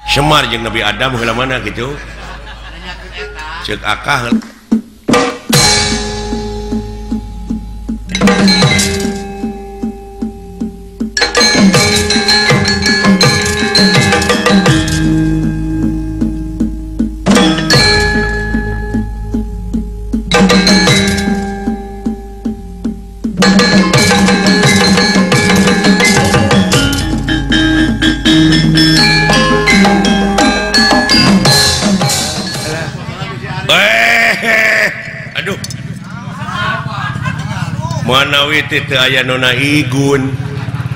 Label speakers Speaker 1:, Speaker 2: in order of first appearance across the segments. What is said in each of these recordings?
Speaker 1: Semar jeung Nabi Adam heula mana gitu ceuk akah manawi teu aya nona igun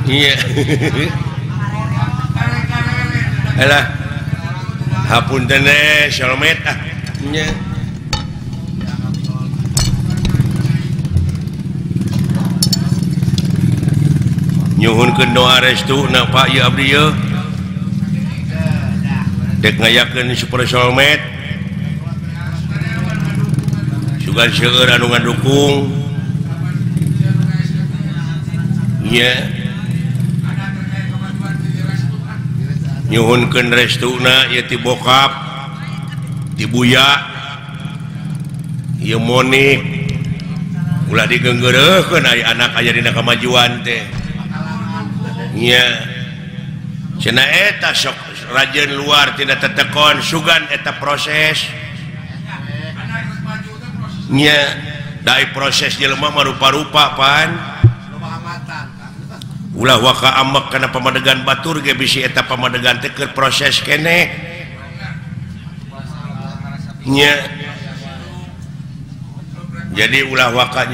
Speaker 1: iya alah hapunten shalmet nya nyuhunkeun doa restuna Pak ieu abdi ieu dek ngayakeun super shalmet sugan seueur anu ngadukung nya nyuhunkeun restuna ieu ti bokap ti buya ieu monik ulah digeunggeureukkeun aya anak aya dina kamajuan teh nya cenah eta sok rajeun luar tina tetekon sugan eta proses nya dai proses jelema mah rupa-rupa pan ulah waka amek kana pamadegan batur ge bisi eta pamadegan teh keur proses keneh nya jadi ulah waka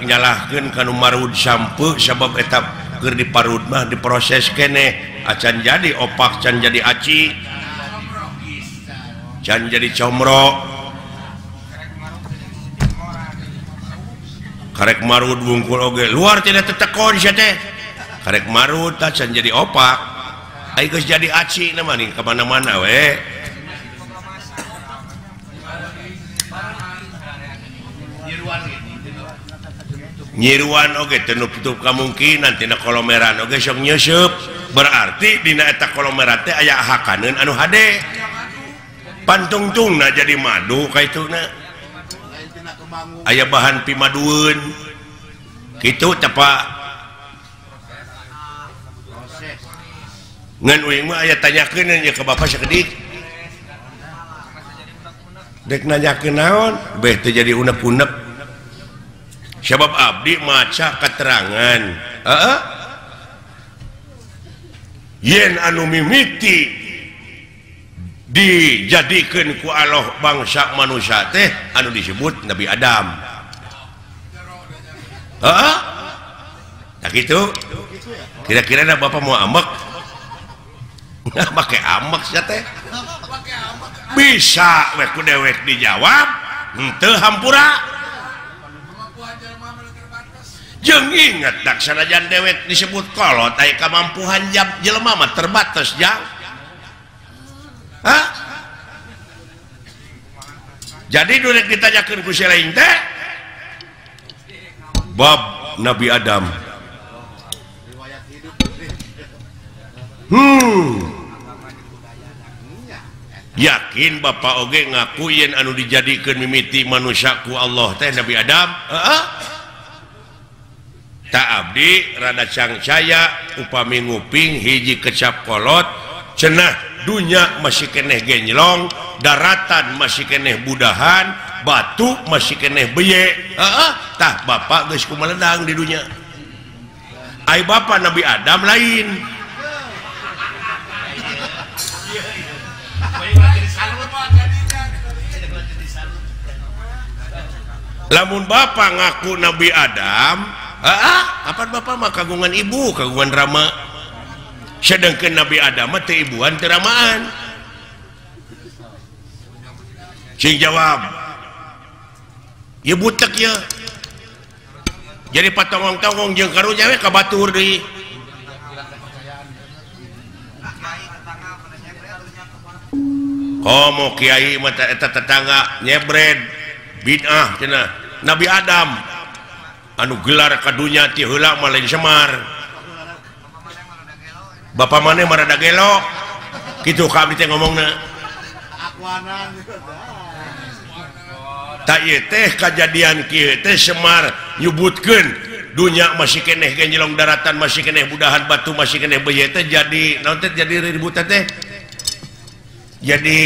Speaker 1: nyalahkeun kanu marud sampeu sabab eta keur diparud mah diproses keneh acan jadi opak can jadi aci can jadi comro karek marud wungkul oge luar tidak tetekon sia teh karek marut can jadi opak ai geus jadi aci na mah ning ka mana-mana we nyiruan oge teu nutup kamungkinan tina kolomeran oge sok nyeusup berarti dina eta kolomeran teh aya hakaneun anu hade pantungtungna jadi madu kaituna aya bahan pimadueun kitu teh Pak ngan uing mah aya tanyakeun nya ka Bapak sakedik dek nanyakeun naon beh teu jadi unek-unek sabab abdi maca keterangan yen anu mimiti dijadikeun ku Allah bangsa manusia teh anu disebut Nabi Adam tak gitu kira-kira Bapak mau amek pakai amek sia teh bisa we ku dewek dijawab henteu hampura jeung inget dak sanajan dewek disebut kolot aya kamampuan jelema mah terbatas jang jadi dulek ditanyakeun ku lain teh bab Nabi Adam yakin Bapak oge ngaku yen anu dijadikeun mimiti manusia ku Allah teh Nabi Adam tak abdi rada cangcaya upami nguping hiji kecap kolot cenah dunya masih keneh genjlong daratan masih keneh budahan batu masih keneh beye tah Bapak geus kumaledang di dunya ai Bapak Nabi Adam lain lamun Bapak ngaku Nabi Adam apa Bapak mah kagungan ibu kagungan rama sedangkan Nabi Adam mah teu ibuan teu ramaan sing jawab ieu butek ya jadi patongong-tongong jeung karunya we ka batur deui komo kiai mah eta tetangga nyebred bid'ah cenah Nabi Adam anu gelar kadunya ti heula mah lain Semar Bapak maneh marada gelok gitu kami teh ngomongna tak ieu teh kajadian kieu teh Semar nyebutkeun dunya masih keneh genjelong daratan masih keneh budahan batu masih keneh beye teh jadi naon teh jadi ribut teh jadi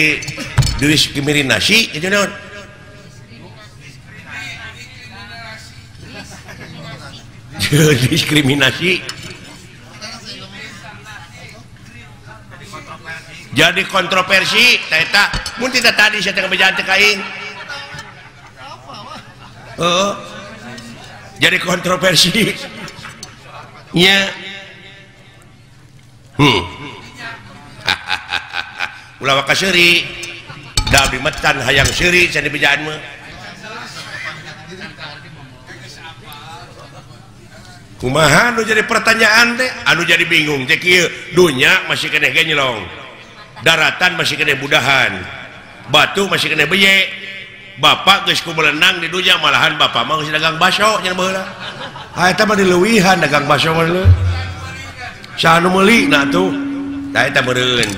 Speaker 1: diskriminasi itu naon diskriminasi jadi kontroversi eta mun tidak tadi saya tengah berjalan teh kaing jadi kontroversi nya ulah waka seuri da dimetan hayang seuri can dibejaan mah kumaha anu jadi pertanyaan teh anu jadi bingung teh kieu dunya masih keneh genjelong daratan masih keneh budahan batu masih keneh beye bapak geus kumelenang di dunya malahan bapak mah geus dagang baso nya baheula eta mah dileuwihan dagang baso mah leuh saha nu meuli na tuh da eta meureun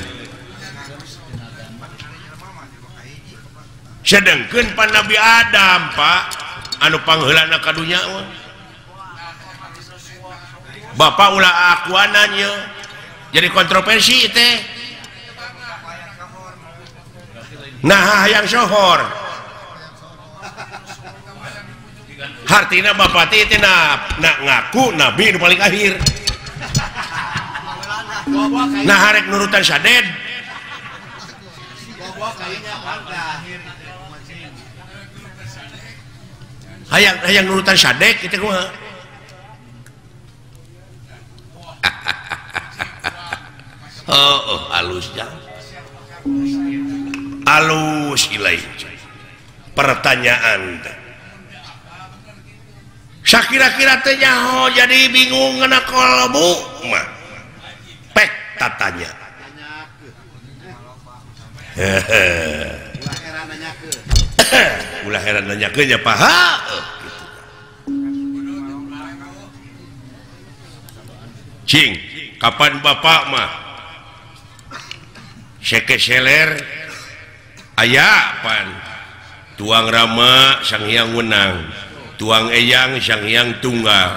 Speaker 1: sedengkeun pan Nabi Adam Pak anu pangheulana ka dunya mah bapak ulah akuananya jadi kontroversi teh nah yang sohor hartina bapak teh nak ngaku nabi nu paling akhir nah harek nurutan saded hayang nurutan sadek kita kumaha halusnya halus ilai pertanyaan sakira-kira teh nyaho jadi bingung ngana kolbu mah pek tatanya ulah heran nanyakeun nya paha cing kapan bapak mah seke seler aya pan tuang rama sang hyang wenang tuang eyang sang hyang tunggal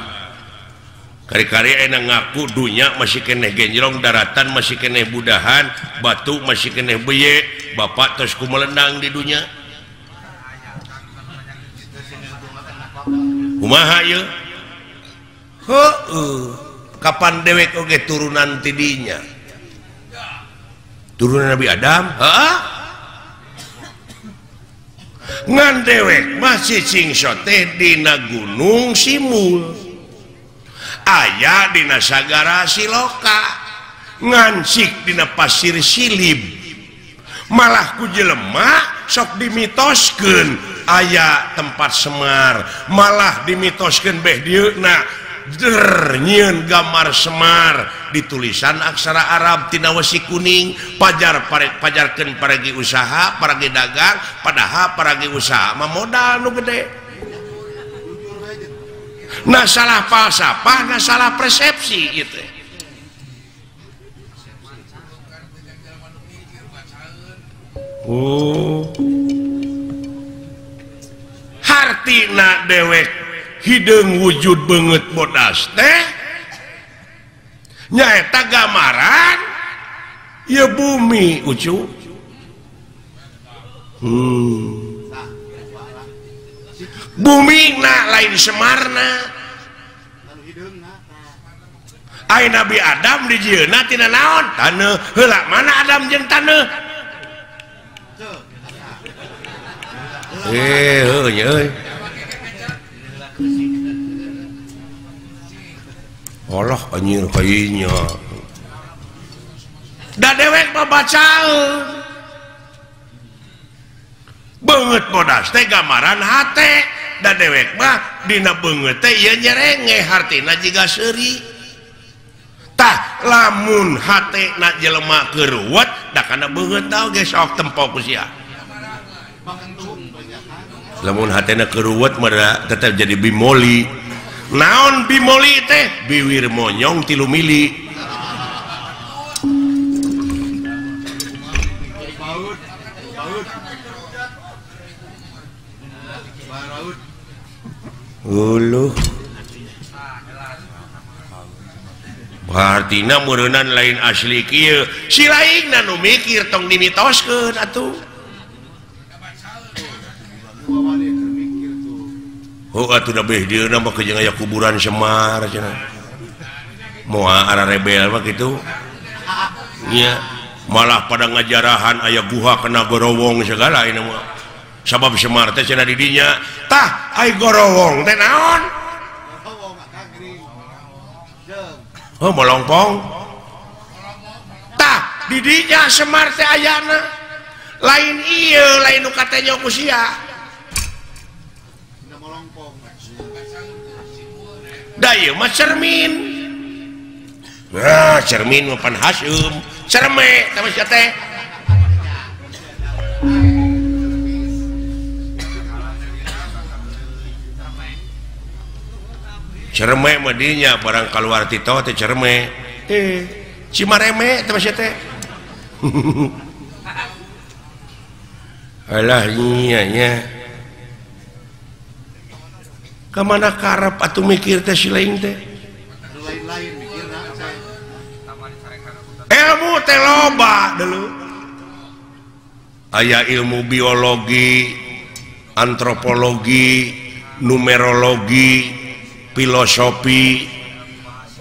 Speaker 1: kari-kari enak ngaku dunya masih keneh genjlong daratan masih keneh budahan batu masih keneh beye bapak terus kumelenang di dunya kumaha ieu kapan dewek oge turunan tidinya turunan Nabi Adam ngan dewek masih cingso teh dina gunung Simul aya dina sagara Siloka ngansik dina pasir Silib malah ku jelema sok dimitoskeun aya tempat Semar malah dimitoskeun beh dieuna nyieun gambar Semar ditulisan aksara Arab tina wesi kuning pajarkeun paragi usaha paragi dagang padahal paragi usaha mah modal nu gede nah salah falsafah nah salah persepsi gitu hartina dewek hideung wujud banget bodas teh nyaeta gambaran ya bumi ucu bumi na lain Semarna ai Nabi Adam di jieuna tina naon taneuh heula mana Adam jeung taneuh euy Allah anjir kayaknya da dewek babacaeun beungeut bodas teh gambaran hate da dewek mah dina beungeut teh ieu nyerenge hartina jiga seuri tah lamun hate na jelema keuruwet da kana beungeut tah oge sok tempo ku sia lamun hatena keuruwet mah tetep jadi bimoli naon bimoli teh biwir monyong 3 mili uluh artina murenan lain asli kieu si lain nu mikir tong dimitoskeun atuh atuh da beh dieuna mah kejeung aya kuburan Semar cenah moal ara rebel mah kitu nya malah pada ngajarahan aya guha kena gorowong segala ini mah sabab Semar teh cenah di dinya tah ai gorowong teh naon melongpong tah di dinya Semar teh ayana lain ieu lain nu katanya ku sia da ieu mah cermin nah cermin mah pan Hasyim cerme sama sia teh cerme mah dinya barang kaluar tito teh cerme Cimareme teh sia teh alah nya kamana karep atuh mikir teh si lain teh ilmu teh loba dulu aya ilmu biologi antropologi numerologi filosofi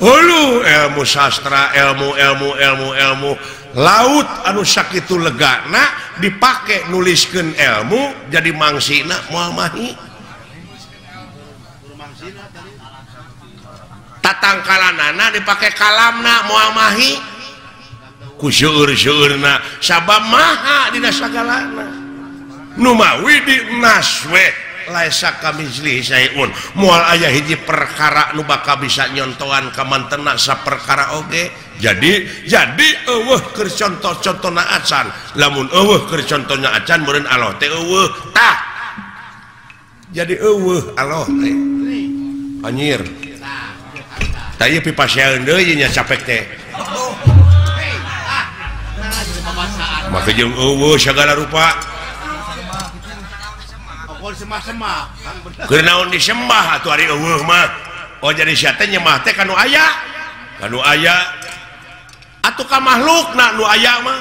Speaker 1: ilmu sastra ilmu laut anu sakitu legana dipake nuliskeun ilmu jadi mangsina moal mahi tatangkalanana dipake kalamna moal mahi ku seueur-seueurna sabab maha dina sagalana nu mawi di naswe laisa kamizli sayun moal aya hiji perkara nu bakal bisa nyontohan ka mantena saperkara oge jadi eueuh keur contoh-contohna acan lamun eueuh keur contohna acan meureun Allah teh eueuh tah jadi eueuh Allah teh anjir tah ieu pipasieun deui nya capek teh maka jeung eueuh sagala rupa keur naon disembah atuh ari eueuh mah oh jadi sia teh nyembah teh kanu aya atuh ka makhlukna nu aya mah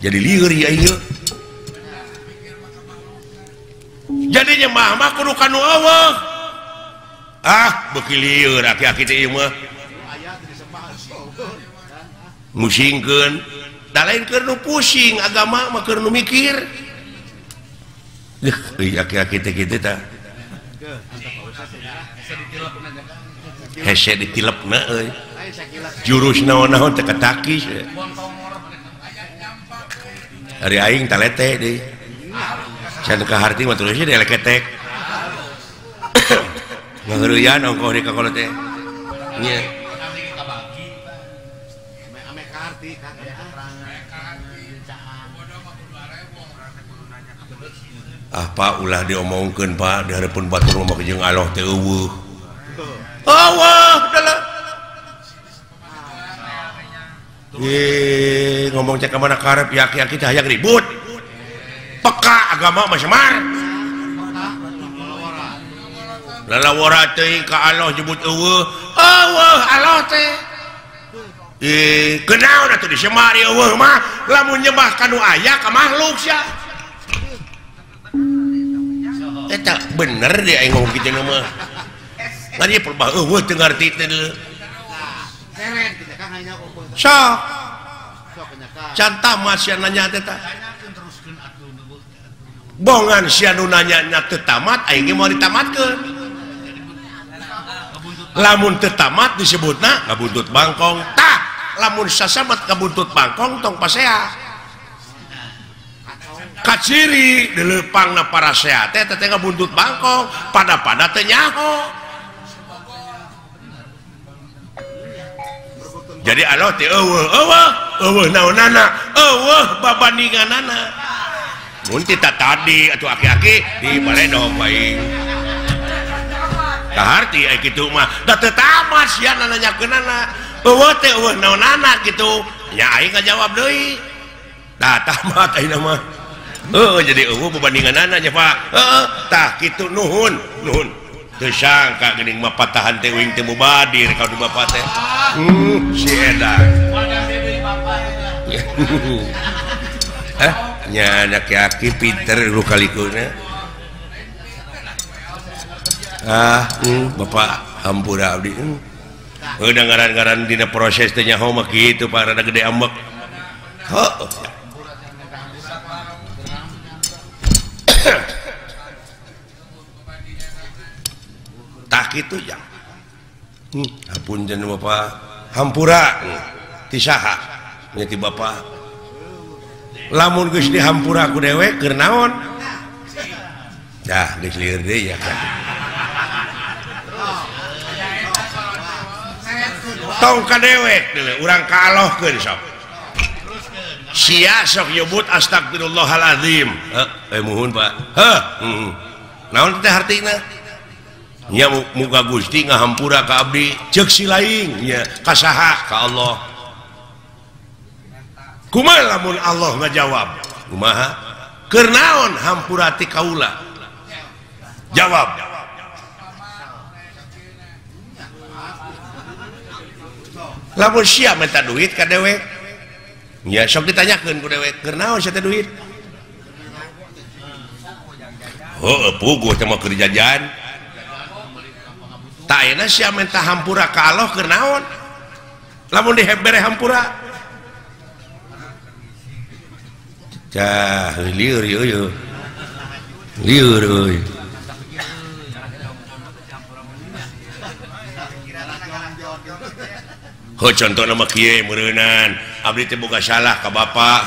Speaker 1: jadi lieur ya ieu jadi nyembah mah kudu kanu eueuh beuki lieur aki-aki teh ieu mah musingkeun da lain keur nu pusing agama mah keur nu mikir aki-aki teh kitu tah hese ditilepna euy jurus naon-naon teh katakis ari aing talete deui can ka harti mah tulisnya deleketek ngaheureyan ongkoh di kakolo teh nya Pak ulah diomongkeun Pak di hareupeun batur mah jeung Allah teh eueuh dalah ngomong cek ka mana karep yaki-yaki teh hayang ribut peka agama mah Semar lalawara teh ka Allah nyebut eueuh Allah teh kenaon atuh di Semar eueuh mah lamun nyembah kanu aya ka makhluk sia eta bener dia aing ngomong kitu mah ngari perbah eueuh teu ngarti teh sok cantah mah sia nanya teh tah bongan sia nu nanya nya teu tamat aing ge moal ditamatkeun lamun teu tamat disebutna ngabuntut bangkong tah lamun sasamat ngabuntut bangkong tong pasea kaciri dilepangna para sehat teh ngabuntut bangkong pada teh nyaho jadi Allah teh eueuh naonana eueuh babandinganana mun tita tadi atuh aki-aki di baledog bae kaharti aya kitu mah da teu tamat sia nanyakeunana naon anak gitu nya aing ngajawab deui tah tamat ayeuna mah jadi berbandingan anaknya Pak tah kitu nuhun teu sangka geuning mah patahan teh wing teu mubadir ka di bapak teh si edan nya anak aki pinter lu kalikuna bapak hampura abdi udah ngaran-ngaran dina proses teh nyaho mah kitu Pak rada gede ambek tak kitu ya hapunten bapak hampura ti saha nya ti bapak lamun geus dihampura ku dewek keur naon dah geus lieur deui ya kan tong ka dewek urang kaalohkeun sok sia sok nyebut astagfirullahalazim muhun Pak naon teh artina nya muga Gusti ngahampura ka abdi ceuk si laing nya ka saha ka Allah kumaha lamun Allah ngajawab kumaha keur naon hampura ti kaula jawab lamun sia minta duit ka dewek nya sok ditanyakeun ku dewek keur naon sia teh duit puguh teh mah keur jajan tak enak sih minta hampura ka Allah keur naon lamun dihebere hampura cah lieur yeuh lieur euy contoh nama kieu meureunnan abdi teh boga salah ka bapak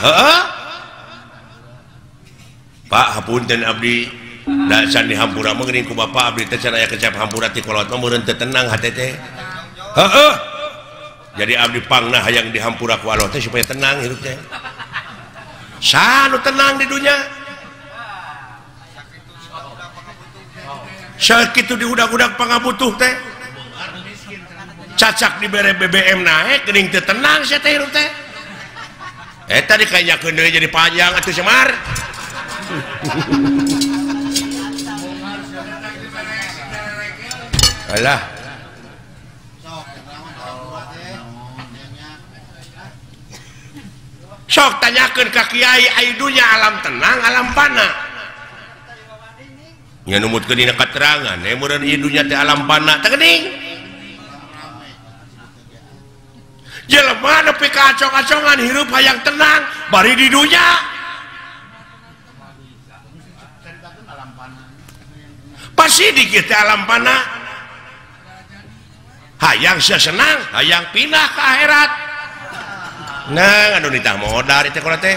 Speaker 1: Pak hapunten abdi da can dihampura mah geuning ku bapak abdi teh can aya kecap hampura ti kolot mah meureun teu tenang hate teh jadi abdi pangna hayang dihampura ku Allah teh supaya tenang hirup teh sanu tenang di dunya sakitu diudag-udag pangabutuh teh cacak dibere BBM naik geuning teu tenang sia teh hirup teh eta dikanyakeun deui jadi panjang atuh Semar alah sok tanyakeun ka kiai ai dunya alam tenang alam pana nya numutkeun dina katerangan meureun ieu dunya teh alam pana teh geuning jelema nepi ka acong-acongan hirup hayang tenang bari di dunya pasti dikit alam pana hayang sia senang hayang pindah ke akhirat nah anu ditah modal itu kalau teh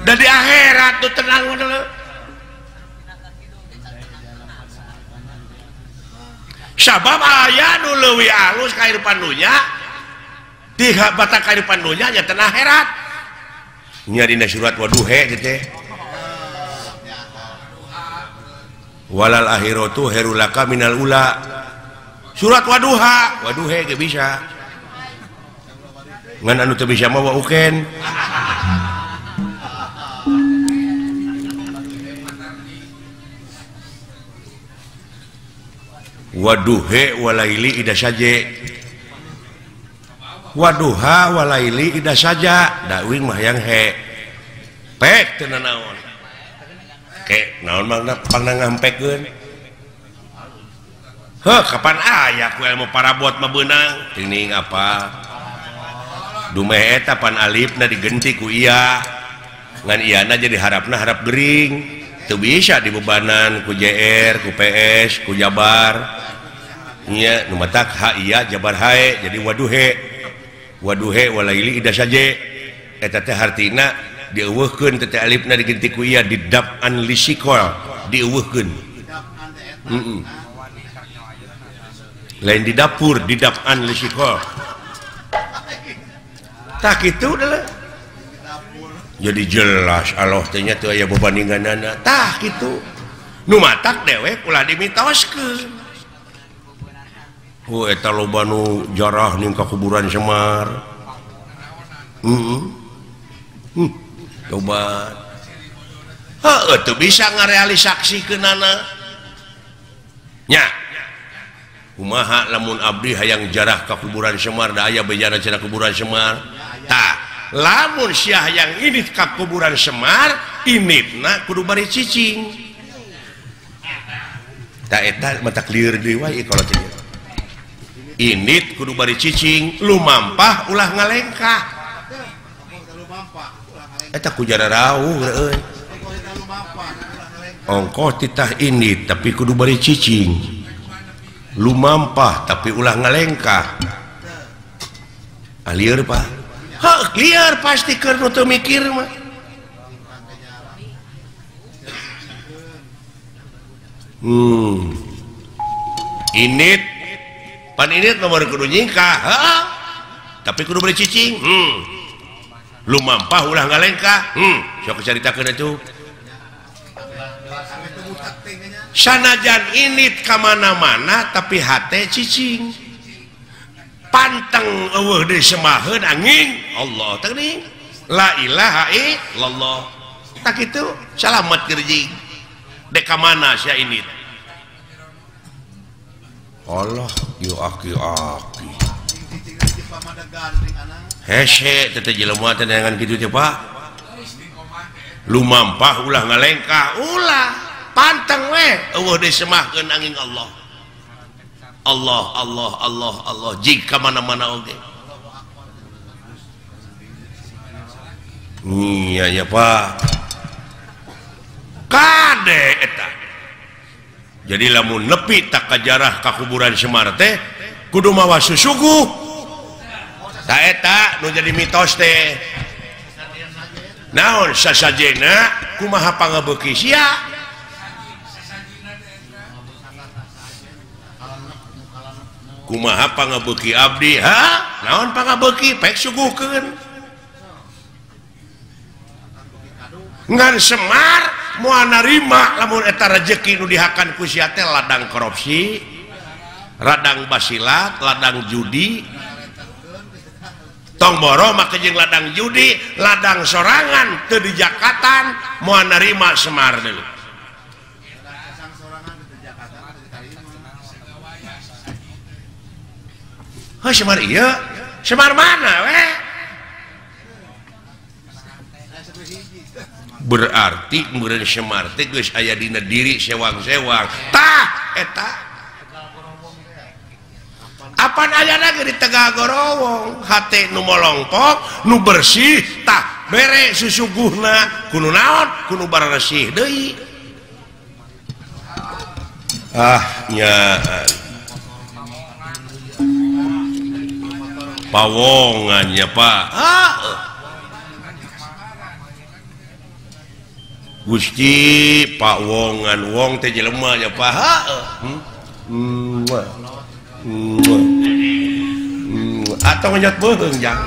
Speaker 1: dan di akhirat tuh tenang dulu sabab aya nu leuwih alus kehidupan dunya di batak kehidupan dunya nya teu akhirat nya dina surat Waduhe teh walal akhiratu herulaka minal ula surat Waduhe ge bisa ngan anu teu bisa mah wauken Waduhe walaili ida saja Waduha walaili ida saja dawing mah yang he pek teu naon ke naon mangna pangna ngampekkeun kapan aya ku ilmu parabot mah beunang teuing apa dumeh eta pan alifna digenti ku iya ngan iyana jadi harapna harap gering teu bisa dibebanan ku JR ku PS ku Jabar nya nu matak ha iya Jabar hae jadi Waduhe walaili ida saja eta teh hartina dieuweuhkeun teh alifna digenti ku iya didab'an lisikol dieuweuhkeun lain di dapur didab'an lisikol tak kitu adalah jadi jelas Allah teh nya teu aya bebanginganna tah kitu nu matak dewek ulah dimitoskeun eta loba nu jarah ning ka kuburan Semar. Coba itu bisa ngarealisasikeunana nya kumaha lamun abdi hayang jarah ka kuburan Semar da aya bejana cenah kuburan Semar tah lamun sia hayang init ka kuburan Semar initna kudu bari cicing tah eta mata clear deui wae kalau teh init kudu bari cicing lumampah ulah ngalengkah eta ku jara rawuh euy ongkoh titah init tapi kudu bari cicing lumampah tapi ulah ngalengkah alieur Pak liar pasti keur nu teu mikir mah init pan init nomor kudu nyingkah tapi kudu bari cicing lumampah ulah ngalengkah sok caritakeun atuh sanajan init kamana-mana tapi hate cicing panteng eueuh deui semaheun angin Allah teuing la ilaha illallah tak kitu salamet gerjing dek ka mana sia init Allah yu aki-aki hese teh jelema teh dengan kitu teh Pak lumampah ulah ngalengkah ulah panteng we eueuh deui semahkeun angin Allah Allah Allah Allah Allah jika mana-mana oge iya ya Pak kade eta jadi lamun nepi tak kajarah ka kuburan Semar teh kudu mawa susuguh tah eta nu jadi mitos teh naon sasajena kumaha pangabeuki sia kumaha pangabeuki abdi naon pangabeuki pek suguhkeun ngan Semar moal narima lamun eta rezeki nu dihakan ku sia teh ladang korupsi ladang basilat ladang judi tong boro make jeung ladang judi ladang sorangan teu dijakatan moal narima Semar deui Semar iya Semar mana we berarti meureun Semar teh geus aya dina diri sewang-sewang tah eta apan ayana ge di Tegal Gorowong hate nu molongpok nu bersih tah bere susuguhna kudu naon kudu bararesih deui nya pawongannya Pak Gusti pawongan wong teh jelema nya Pak atau ngajak beung jang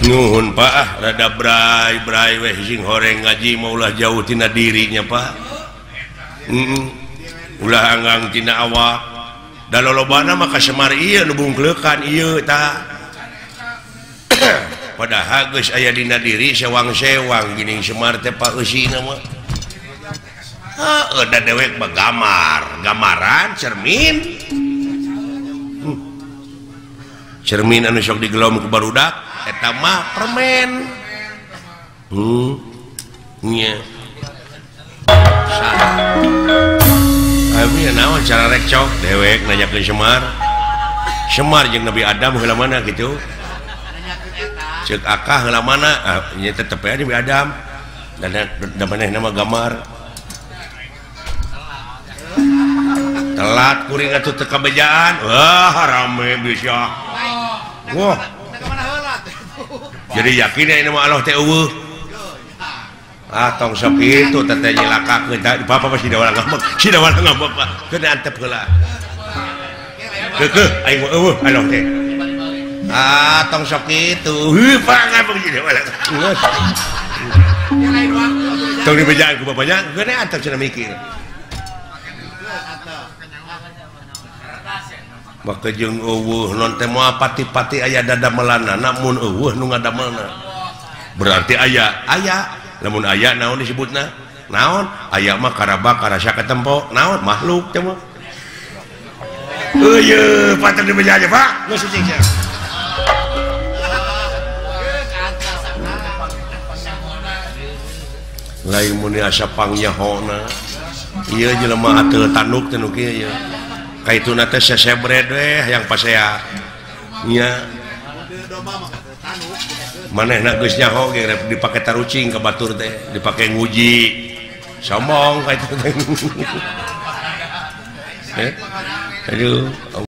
Speaker 1: nuhun Pak rada brai weh sing horeng ngaji maulah jauh tina dirinya Pak ulah anggang tina awak da lolobana maka Semar ieu nu bungkleukan ieu tah padahal geus aya dina diri sewang-sewang geuning Semar teh Pak eusina mah da dewek gamaran cermin cermin anu sok digelom ku barudak eta mah permen nya abi naon cara rekcok dewek nanyakeun Semar jeung Nabi Adam heula mana kitu ceuk akah heula mana nya tetep aya Nabi Adam dan manehna mah gamar telat kuring atuh teu kabejaan rame bisa wah jadi yakin ya ini mah Allah teh eueuh tong sok kitu teh nyelakakeun Bapak pasti da walang ngambek si da walang ngambek Pak keun antep heula keukeuh aing mah eueuh Allah teh tong sok kitu Pak ngambek si da walang tong dibejaan ku bapaknya keun antep cenah mikir maka jeung eueuh non teh moal pati-pati aya dadamelana namun eueuh nu ngadamelna berarti aya lamun aya naon disebutna naon aya mah karaba karasa ketempo naon makhluk teh mah eueuh paten dibejaja Pak geus cicing sia lain mun asa pangyahona ieu jelema ateu tanduk teh nu kieu kaituna teh sesebred we yang pas saya nya manehna geus nyaho ge dipake tarucing ka batur teh dipake nguji sombong kaitu teh aduh